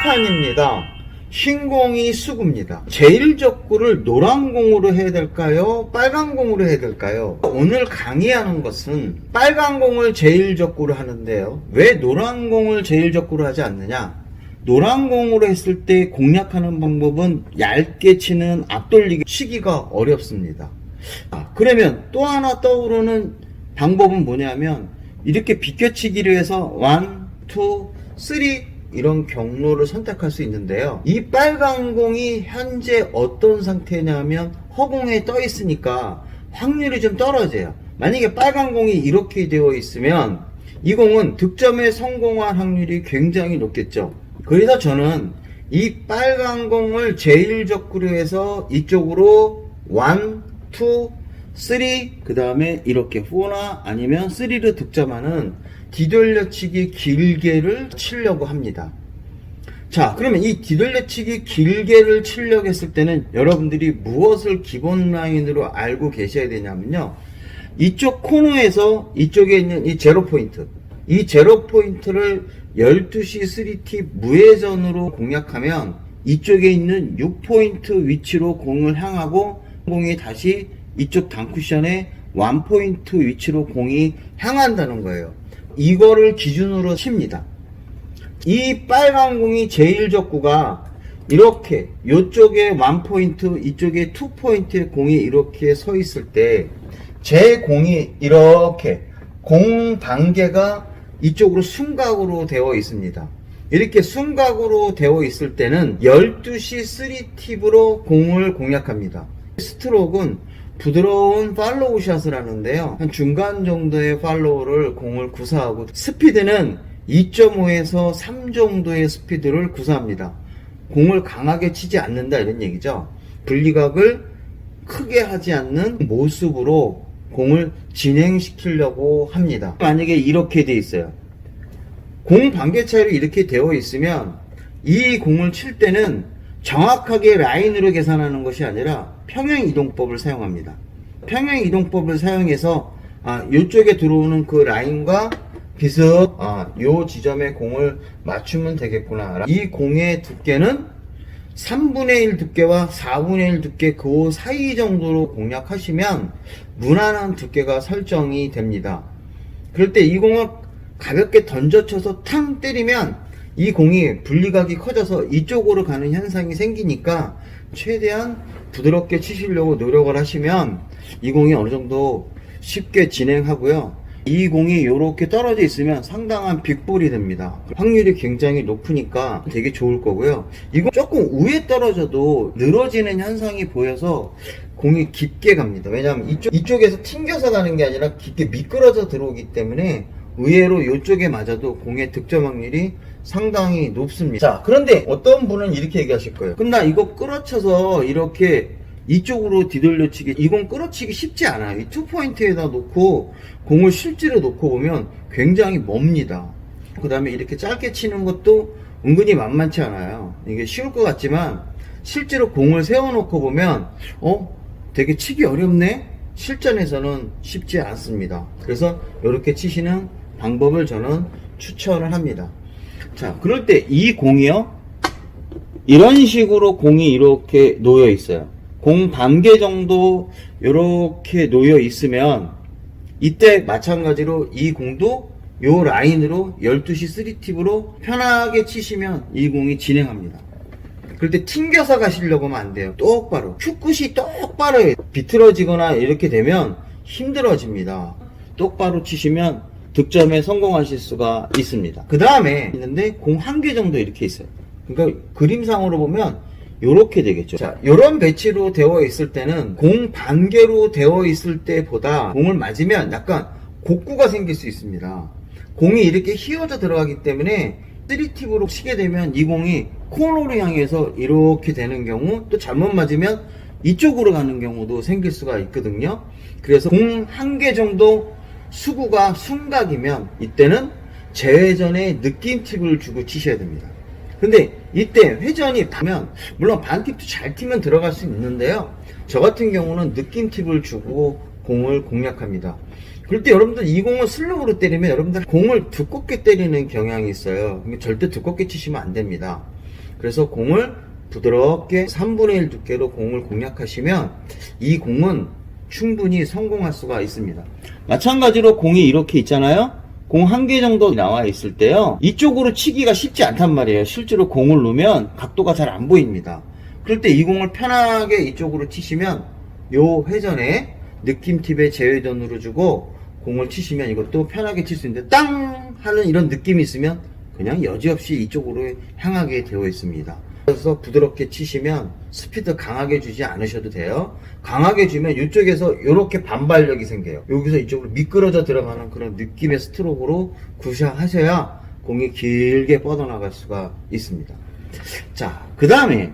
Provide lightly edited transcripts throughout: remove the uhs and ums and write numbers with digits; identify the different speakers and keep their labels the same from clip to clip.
Speaker 1: 2판입니다. 흰공이 수구입니다. 제1적구를 노란 공으로 해야 될까요? 빨간 공으로 해야 될까요? 오늘 강의하는 것은 빨간 공을 제1적구로 하는데요. 왜 노란 공을 제1적구로 하지 않느냐? 노란 공으로 했을 때 공략하는 방법은 얇게 치는 앞돌리기 치기가 어렵습니다. 그러면 또 하나 떠오르는 방법은 뭐냐면 이렇게 비껴치기로 해서 1, 2, 3 이런 경로를 선택할 수 있는데요. 이 빨간 공이 현재 어떤 상태냐면 허공에 떠 있으니까 확률이 좀 떨어져요. 만약에 빨간 공이 이렇게 되어 있으면 이 공은 득점에 성공할 확률이 굉장히 높겠죠. 그래서 저는 이 빨간 공을 제1적구로 해서 이쪽으로 1, 2, 3, 그 다음에 이렇게 4나 아니면 3를 득점하는 뒤돌려치기 길게를 치려고 합니다. 자, 그러면 이 뒤돌려치기 길게를 치려고 했을 때는 여러분들이 무엇을 기본 라인으로 알고 계셔야 되냐면요. 이쪽 코너에서 이쪽에 있는 이 제로 포인트, 이 제로 포인트를 12시 3팁 무회전으로 공략하면 이쪽에 있는 6포인트 위치로 공을 향하고 공이 다시 이쪽 단쿠션에 1포인트 위치로 공이 향한다는 거예요. 이거를 기준으로 칩니다. 이 빨간 공이 제1적구가 이렇게 이쪽에 1포인트 이쪽에 2포인트의 공이 이렇게 서 있을 때 제 공이 이렇게 공 단계가 이쪽으로 순각으로 되어 있습니다. 이렇게 순각으로 되어 있을 때는 12시 3팁으로 공을 공략합니다. 스트로크는 부드러운 팔로우 샷을 하는데요. 한 중간 정도의 팔로우를 공을 구사하고 스피드는 2.5에서 3 정도의 스피드를 구사합니다. 공을 강하게 치지 않는다 이런 얘기죠. 분리각을 크게 하지 않는 모습으로 공을 진행시키려고 합니다. 만약에 이렇게 돼 있어요. 공 반개 차이로 이렇게 되어 있으면 이 공을 칠 때는 정확하게 라인으로 계산하는 것이 아니라 평행이동법을 사용합니다. 평행이동법을 사용해서 이쪽에 들어오는 그 라인과 비슷 요 지점에 공을 맞추면 되겠구나. 이 공의 두께는 3분의 1 두께와 4분의 1 두께 그 사이 정도로 공략하시면 무난한 두께가 설정이 됩니다. 그럴 때 이 공을 가볍게 던져쳐서 탕 때리면 이 공이 분리각이 커져서 이쪽으로 가는 현상이 생기니까 최대한 부드럽게 치시려고 노력을 하시면 이 공이 어느 정도 쉽게 진행하고요. 이 공이 이렇게 떨어져 있으면 상당한 빅볼이 됩니다. 확률이 굉장히 높으니까 되게 좋을 거고요. 이거 조금 위에 떨어져도 늘어지는 현상이 보여서 공이 깊게 갑니다. 왜냐하면 이쪽에서 튕겨서 가는 게 아니라 깊게 미끄러져 들어오기 때문에 의외로 이쪽에 맞아도 공의 득점 확률이 상당히 높습니다. 자, 그런데 어떤 분은 이렇게 얘기하실 거예요. 그럼 나 이거 끌어쳐서 이렇게 이쪽으로 뒤돌려치기, 이건 끌어치기 쉽지 않아요. 이 2포인트에다 놓고 공을 실제로 놓고 보면 굉장히 멉니다. 그 다음에 이렇게 짧게 치는 것도 은근히 만만치 않아요. 이게 쉬울 것 같지만 실제로 공을 세워놓고 보면 되게 치기 어렵네? 실전에서는 쉽지 않습니다. 그래서 이렇게 치시는 방법을 저는 추천을 합니다. 자, 그럴 때 이 공이요, 이런 식으로 공이 이렇게 놓여 있어요. 공 반개 정도 이렇게 놓여 있으면 이때 마찬가지로 이 공도 요 라인으로 12시 3팁으로 편하게 치시면 이 공이 진행합니다. 그럴 때 튕겨서 가시려고 하면 안 돼요. 똑바로 큐끝이 똑바로 비틀어지거나 이렇게 되면 힘들어집니다. 똑바로 치시면 득점에 성공하실 수가 있습니다. 그 다음에 있는데 공 한 개 정도 이렇게 있어요. 그러니까 그림상으로 보면 요렇게 되겠죠. 자, 요런 배치로 되어 있을 때는 공 반개로 되어 있을 때보다 공을 맞으면 약간 곡구가 생길 수 있습니다. 공이 이렇게 휘어져 들어가기 때문에 3팁으로 치게 되면 이 공이 코너로 향해서 이렇게 되는 경우, 또 잘못 맞으면 이쪽으로 가는 경우도 생길 수가 있거든요. 그래서 공 한 개 정도 수구가 순각이면 이때는 재회전에 느낌 팁을 주고 치셔야 됩니다. 근데 이때 회전이 가면 물론 반팁도 잘 튀면 들어갈 수 있는데요, 저 같은 경우는 느낌 팁을 주고 공을 공략합니다. 그럴 때 여러분들 이 공을 슬로우로 때리면 여러분들 공을 두껍게 때리는 경향이 있어요. 절대 두껍게 치시면 안 됩니다. 그래서 공을 부드럽게 3분의 1 두께로 공을 공략하시면 이 공은 충분히 성공할 수가 있습니다. 마찬가지로 공이 이렇게 있잖아요. 공 한 개 정도 나와 있을 때요, 이쪽으로 치기가 쉽지 않단 말이에요. 실제로 공을 놓으면 각도가 잘 안 보입니다. 그럴 때 이 공을 편하게 이쪽으로 치시면 요 회전에 느낌팁에 제회전으로 주고 공을 치시면 이것도 편하게 칠 수 있는데 땅 하는 이런 느낌이 있으면 그냥 여지없이 이쪽으로 향하게 되어 있습니다. 그래서 부드럽게 치시면 스피드 강하게 주지 않으셔도 돼요. 강하게 주면 이쪽에서 이렇게 반발력이 생겨요. 여기서 이쪽으로 미끄러져 들어가는 그런 느낌의 스트로크로 굿샷하셔야 공이 길게 뻗어나갈 수가 있습니다. 자, 그 다음에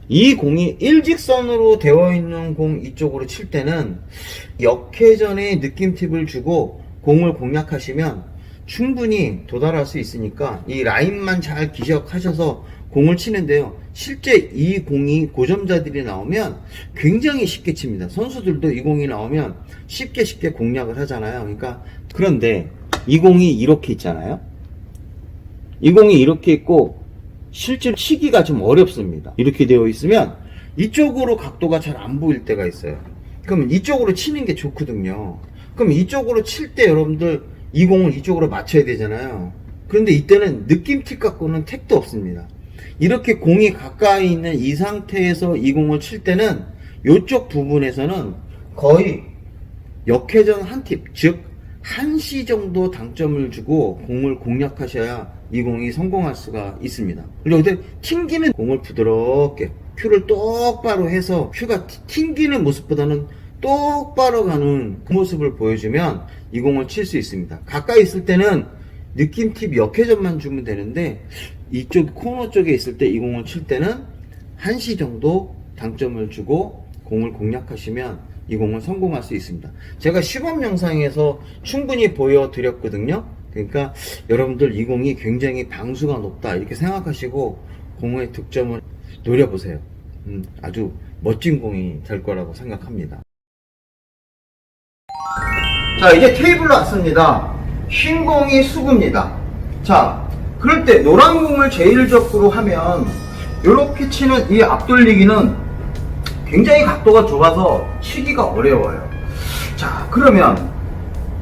Speaker 1: 이 공이 일직선으로 되어 있는 공 이쪽으로 칠 때는 역회전의 느낌 팁을 주고 공을 공략하시면 충분히 도달할 수 있으니까 이 라인만 잘 기억하셔서 공을 치는데요, 실제 이 공이 고점자들이 나오면 굉장히 쉽게 칩니다. 선수들도 이 공이 나오면 쉽게 공략을 하잖아요. 그러니까, 그런데 이 공이 이렇게 있잖아요. 이 공이 이렇게 있고 실제로 치기가 좀 어렵습니다. 이렇게 되어 있으면 이쪽으로 각도가 잘 안 보일 때가 있어요. 그러면 이쪽으로 치는 게 좋거든요. 그럼 이쪽으로 칠 때 여러분들 이 공을 이쪽으로 맞춰야 되잖아요. 그런데 이때는 느낌 팁 갖고는 택도 없습니다. 이렇게 공이 가까이 있는 이 상태에서 이 공을 칠 때는 이쪽 부분에서는 거의 역회전 한 팁, 즉 1시 정도 당점을 주고 공을 공략하셔야 이 공이 성공할 수가 있습니다. 그리고 튕기는 공을 부드럽게 큐를 똑바로 해서 큐가 튕기는 모습보다는 똑바로 가는 그 모습을 보여주면 이 공을 칠 수 있습니다. 가까이 있을 때는 느낌 팁 역회전만 주면 되는데 이쪽 코너 쪽에 있을 때 이 공을 칠 때는 1시 정도 당점을 주고 공을 공략하시면 이 공을 성공할 수 있습니다. 제가 시범 영상에서 충분히 보여드렸거든요. 그러니까 여러분들 이 공이 굉장히 방수가 높다 이렇게 생각하시고 공의 득점을 노려보세요. 아주 멋진 공이 될 거라고 생각합니다. 자, 이제 테이블로 왔습니다. 흰 공이 수구입니다. 자, 그럴 때 노란 공을 제일적으로 하면 이렇게 치는 이 앞돌리기는 굉장히 각도가 좁아서 치기가 어려워요. 자, 그러면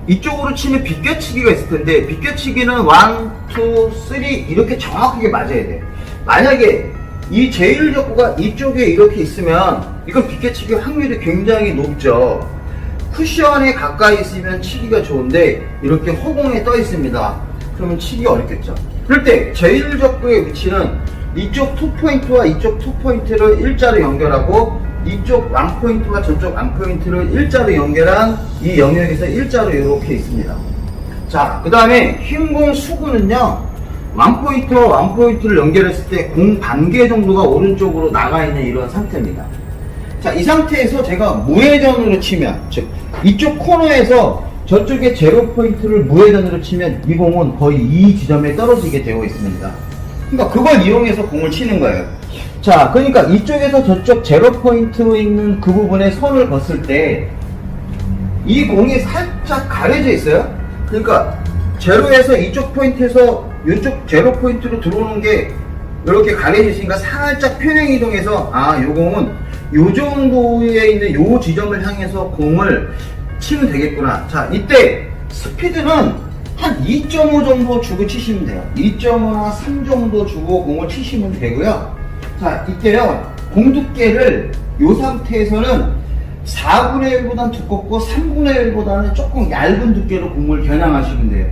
Speaker 1: 이쪽으로 치는 비껴치기가 있을 텐데 비껴치기는 1, 2, 3 이렇게 정확하게 맞아야 돼. 만약에 이 제일적구가 이쪽에 이렇게 있으면 이건 비껴치기 확률이 굉장히 높죠. 쿠션에 가까이 있으면 치기가 좋은데 이렇게 허공에 떠 있습니다. 그러면 치기가 어렵겠죠. 그럴 때 제일적구의 위치는 이쪽 2포인트와 이쪽 2포인트를 일자로 연결하고 이쪽 1포인트와 저쪽 1포인트를 일자로 연결한 이 영역에서 일자로 이렇게 있습니다. 자, 그 다음에 흰공 수구는요, 1포인트와 1포인트를 연결했을 때 공 반개 정도가 오른쪽으로 나가 있는 이런 상태입니다. 자, 이 상태에서 제가 무회전으로 치면, 즉 이쪽 코너에서 저쪽에 제로 포인트를 무회전으로 치면 이 공은 거의 이 지점에 떨어지게 되어 있습니다. 그러니까 그걸 이용해서 공을 치는 거예요. 자, 그러니까 이쪽에서 저쪽 제로 포인트 있는 그 부분에 선을 걷을 때 이 공이 살짝 가려져 있어요. 그러니까 제로에서 이쪽 포인트에서 이쪽 제로 포인트로 들어오는 게 이렇게 가려져 있으니까 살짝 평행 이동해서 요 공은 요 정도에 있는 요 지점을 향해서 공을 치면 되겠구나. 자, 이때 스피드는 한 2.5 정도 주고 치시면 돼요. 2.5나 3 정도 주고 공을 치시면 되고요. 자, 이때요, 공 두께를 이 상태에서는 4분의 1보다는 두껍고 3분의 1보다는 조금 얇은 두께로 공을 겨냥하시면 돼요.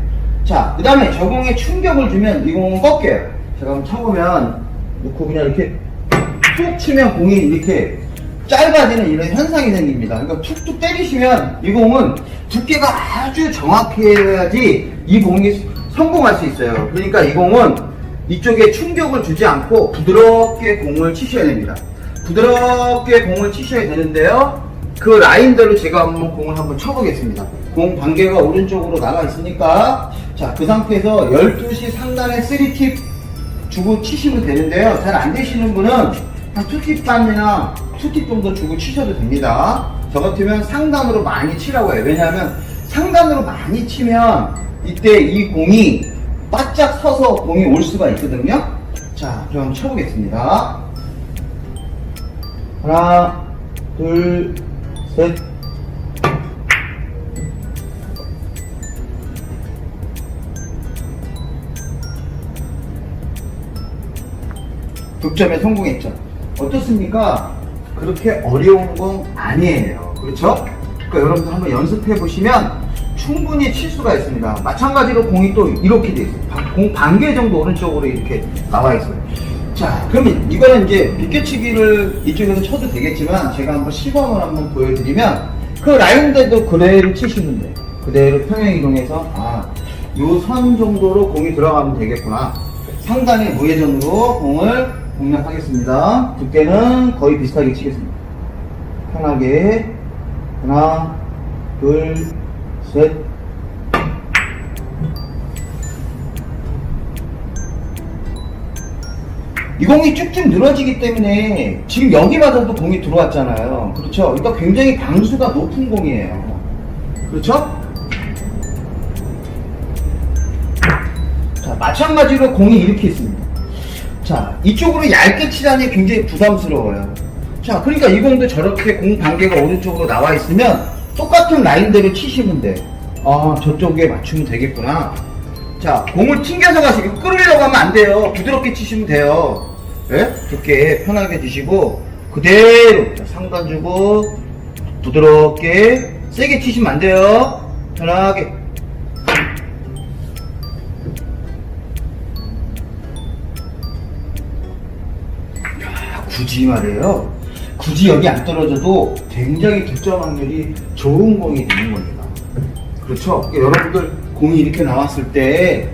Speaker 1: 자, 그 다음에 저 공에 충격을 주면 이 공은 꺾여요. 제가 한번 쳐보면 놓고 그냥 이렇게 툭 치면 공이 이렇게 짧아지는 이런 현상이 생깁니다. 그러니까 툭툭 때리시면 이 공은 두께가 아주 정확해야지 이 공이 성공할 수 있어요. 그러니까 이 공은 이쪽에 충격을 주지 않고 부드럽게 공을 치셔야 됩니다. 부드럽게 공을 치셔야 되는데요, 그 라인대로 제가 공을 한번 쳐보겠습니다. 공 반개가 오른쪽으로 나가 있으니까, 자, 그 상태에서 12시 상단에 3팁 주고 치시면 되는데요, 잘 안 되시는 분은 한 2팁 반이나 2팁 정도 주고 치셔도 됩니다. 저 같으면 상단으로 많이 치라고 해요. 왜냐하면 상단으로 많이 치면 이때 이 공이 바짝 서서 공이 올 수가 있거든요. 자, 그럼 쳐보겠습니다. 하나, 둘, 셋. 득점에 성공했죠. 어떻습니까? 그렇게 어려운 건 아니에요. 그렇죠? 그러니까 여러분들 한번 연습해 보시면 충분히 칠 수가 있습니다. 마찬가지로 공이 또 이렇게 돼 있어요. 공 반개 정도 오른쪽으로 이렇게 나와 있어요. 자, 그러면 이거는 이제 비껴치기를 이쪽에서 쳐도 되겠지만 제가 한번 시범을 한번 보여드리면 그 라인대도 그대로 치시면 돼요. 그대로 평행 이동해서 요 선 정도로 공이 들어가면 되겠구나. 상단의 무회전으로 공을 공략하겠습니다. 두께는 거의 비슷하게 치겠습니다. 편하게 하나, 둘, 셋. 이 공이 쭉쭉 늘어지기 때문에 지금 여기 맞아도 공이 들어왔잖아요. 그렇죠? 그러니까 굉장히 방수가 높은 공이에요. 그렇죠? 자, 마찬가지로 공이 이렇게 있습니다. 자, 이쪽으로 얇게 치다니 굉장히 부담스러워요. 자, 그러니까 이 공도 저렇게 공 반개가 오른쪽으로 나와 있으면 똑같은 라인대로 치시면 돼. 저쪽에 맞추면 되겠구나. 자, 공을 튕겨서 가시고 끌으려고 하면 안 돼요. 부드럽게 치시면 돼요. 네? 두께 편하게 주시고 그대로 상단 주고 부드럽게 세게 치시면 안 돼요. 편하게. 굳이 말이에요. 굳이 여기 안 떨어져도 굉장히 득점 확률이 좋은 공이 되는 겁니다. 그렇죠? 그러니까 여러분들 공이 이렇게 나왔을 때,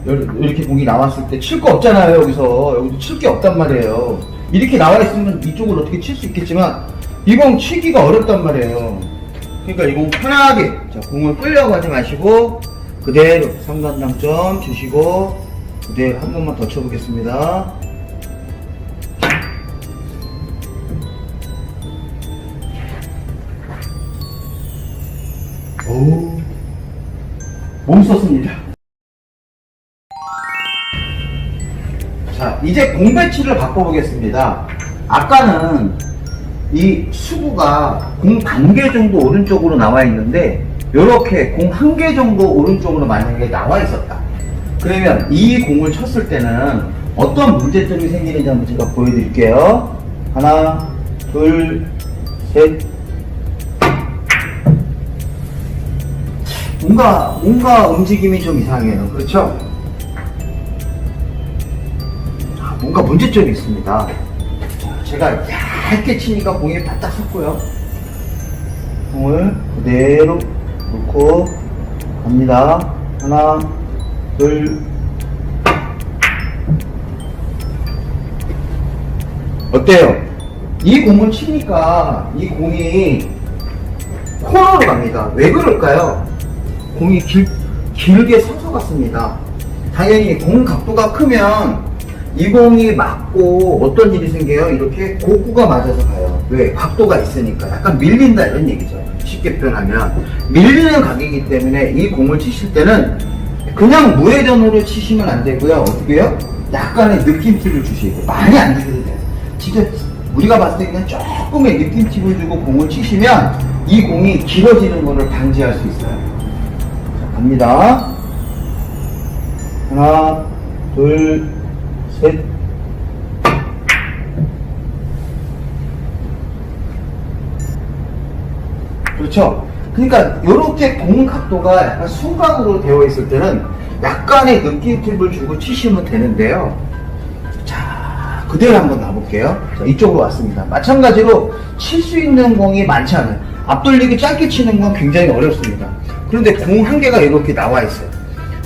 Speaker 1: 이렇게 공이 나왔을 때 칠 거 없잖아요. 여기도 칠 게 없단 말이에요. 이렇게 나와 있으면 이쪽을 어떻게 칠 수 있겠지만 이 공 치기가 어렵단 말이에요. 그러니까 이 공 편하게, 자, 공을 끌려고 하지 마시고 그대로 상단 당점 주시고 그대로 한 번만 더 쳐보겠습니다. 오, 몸 썼습니다. 자, 이제 공 배치를 바꿔보겠습니다. 아까는 이 수구가 공 반개 정도 오른쪽으로 나와 있는데 이렇게 공 한 개 정도 오른쪽으로 만약에 나와 있었다. 그러면 이 공을 쳤을 때는 어떤 문제점이 생기는지 한번 제가 보여드릴게요. 하나, 둘, 셋. 뭔가 움직임이 좀 이상해요. 그렇죠? 뭔가 문제점이 있습니다. 자, 제가 얇게 치니까 공이 바짝 섰고요. 공을 그대로 놓고 갑니다. 하나, 둘. 어때요? 이 공을 치니까 이 공이 코너로 갑니다. 왜 그럴까요? 공이 길게 서서 갔습니다. 당연히 공 각도가 크면 이 공이 맞고 어떤 일이 생겨요? 이렇게 고구가 맞아서 가요. 왜? 각도가 있으니까. 약간 밀린다 이런 얘기죠. 쉽게 표현하면. 밀리는 각이기 때문에 이 공을 치실 때는 그냥 무회전으로 치시면 안 되고요. 어떻게 해요? 약간의 느낌팁을 주시고 많이 안 주셔도 돼요. 진짜 우리가 봤을 때 그냥 조금의 느낌팁을 주고 공을 치시면 이 공이 길어지는 것을 방지할 수 있어요. 갑니다. 하나, 둘, 셋. 그렇죠? 그러니까 이렇게 공 각도가 약간 순각으로 되어 있을 때는 약간의 느낌팁을 주고 치시면 되는데요. 자, 그대로 한번 놔볼게요. 자, 이쪽으로 왔습니다. 마찬가지로 칠 수 있는 공이 많지 않아요. 앞돌리기 짧게 치는 건 굉장히 어렵습니다. 그런데 공 한 개가 이렇게 나와 있어요.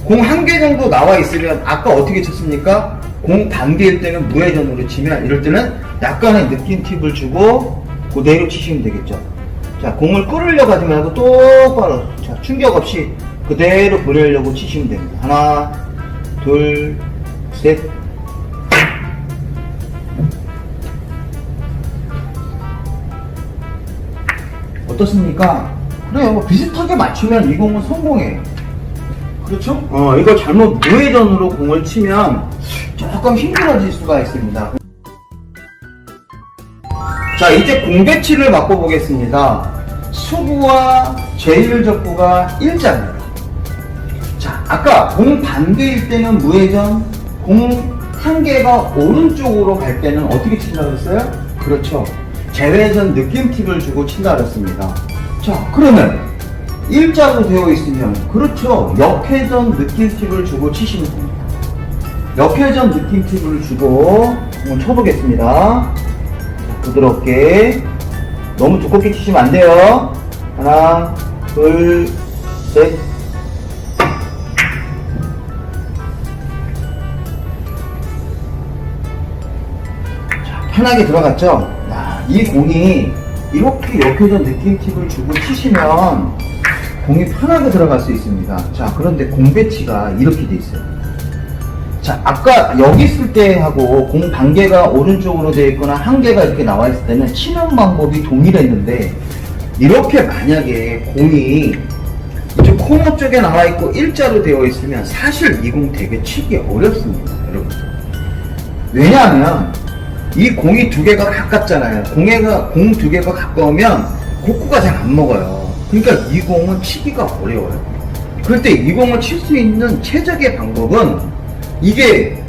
Speaker 1: 공 한 개 정도 나와 있으면 아까 어떻게 쳤습니까? 공 반개일 때는 무회전으로 치면 이럴 때는 약간의 느낌 팁을 주고 그대로 치시면 되겠죠. 자, 공을 끌으려고 하지 말고 똑바로, 자, 충격 없이 그대로 보내려고 치시면 됩니다. 하나, 둘, 셋. 어떻습니까? 그래요. 비슷하게 맞추면 이 공은 성공해요. 그렇죠? 이거 잘못 무회전으로 공을 치면 조금 힘들어질 수가 있습니다. 자, 이제 공배치를 바꿔보겠습니다. 수구와 제1적구가 일자입니다. 자, 아까 공 반개일 때는 무회전, 공 한 개가 오른쪽으로 갈 때는 어떻게 친다고 했어요? 그렇죠. 재회전 느낌팁을 주고 친다 그랬습니다. 자, 그러면 일자로 되어 있으면 그렇죠. 역회전 느낌팁을 주고 치시면 됩니다. 역회전 느낌팁을 주고 한번 쳐보겠습니다. 부드럽게, 너무 두껍게 치시면 안 돼요. 하나, 둘, 셋. 자, 편하게 들어갔죠? 야, 이 공이 이렇게 역회전 느낌팁을 주고 치시면 공이 편하게 들어갈 수 있습니다. 자, 그런데 공 배치가 이렇게 돼 있어요. 자, 아까 여기 있을 때 하고 공 반개가 오른쪽으로 되어 있거나 한 개가 이렇게 나와 있을 때는 치는 방법이 동일했는데, 이렇게 만약에 공이 이쪽 코너 쪽에 나와 있고 일자로 되어 있으면 사실 이 공 되게 치기 어렵습니다, 여러분. 왜냐하면 이 공이 두 개가 가깝잖아요. 공 두 개가 가까우면 곡구가 잘 안 먹어요. 그러니까 이 공은 치기가 어려워요. 그럴 때 이 공을 칠 수 있는 최적의 방법은, 이게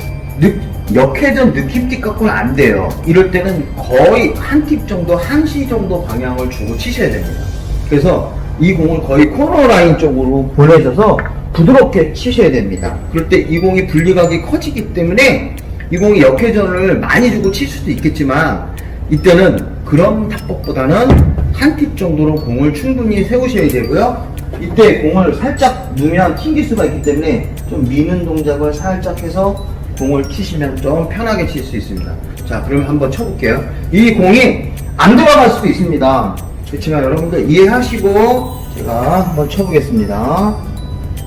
Speaker 1: 역회전 느낌팁 갖고는 안 돼요. 이럴 때는 거의 한 팁 정도, 한시 정도 방향을 주고 치셔야 됩니다. 그래서 이 공을 거의 코너 라인 쪽으로 보내셔서 부드럽게 치셔야 됩니다. 그럴 때 이 공이 분리각이 커지기 때문에 이 공이 역회전을 많이 주고 칠 수도 있겠지만, 이때는 그런 답법보다는 한 팁 정도로 공을 충분히 세우셔야 되고요. 이때 공을 살짝 누면 튕길 수가 있기 때문에 좀 미는 동작을 살짝 해서 공을 치시면 좀 편하게 칠 수 있습니다. 자, 그러면 한번 쳐볼게요. 이 공이 안 들어갈 수도 있습니다. 그렇지만 여러분들 이해하시고 제가 한번 쳐보겠습니다.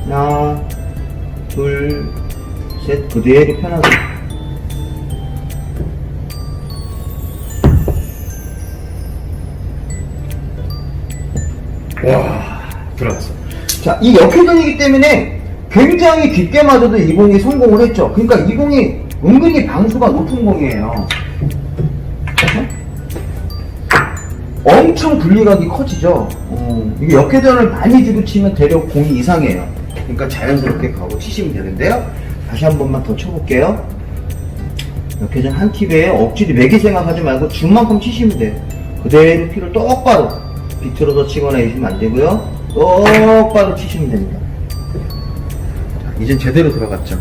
Speaker 1: 하나, 둘, 셋. 그대로 편하게. 와, 들어갔어. 자, 이 역회전이기 때문에 굉장히 깊게 맞아도 이 공이 성공을 했죠. 그러니까 이 공이 은근히 방수가 높은 공이에요. 엄청 분리각이 커지죠. 이게 역회전을 많이 주고 치면 대략 공이 이상해요. 그러니까 자연스럽게 가고 치시면 되는데요. 다시 한 번만 더 쳐볼게요. 역회전 한 팁에 억지로 매기 생각하지 말고 준 만큼 치시면 돼요. 그대로 피를 똑바로 비틀어서 치거나 해주시면 안 되고요. 똑바로 치시면 됩니다. 자, 이젠 제대로 들어갔죠.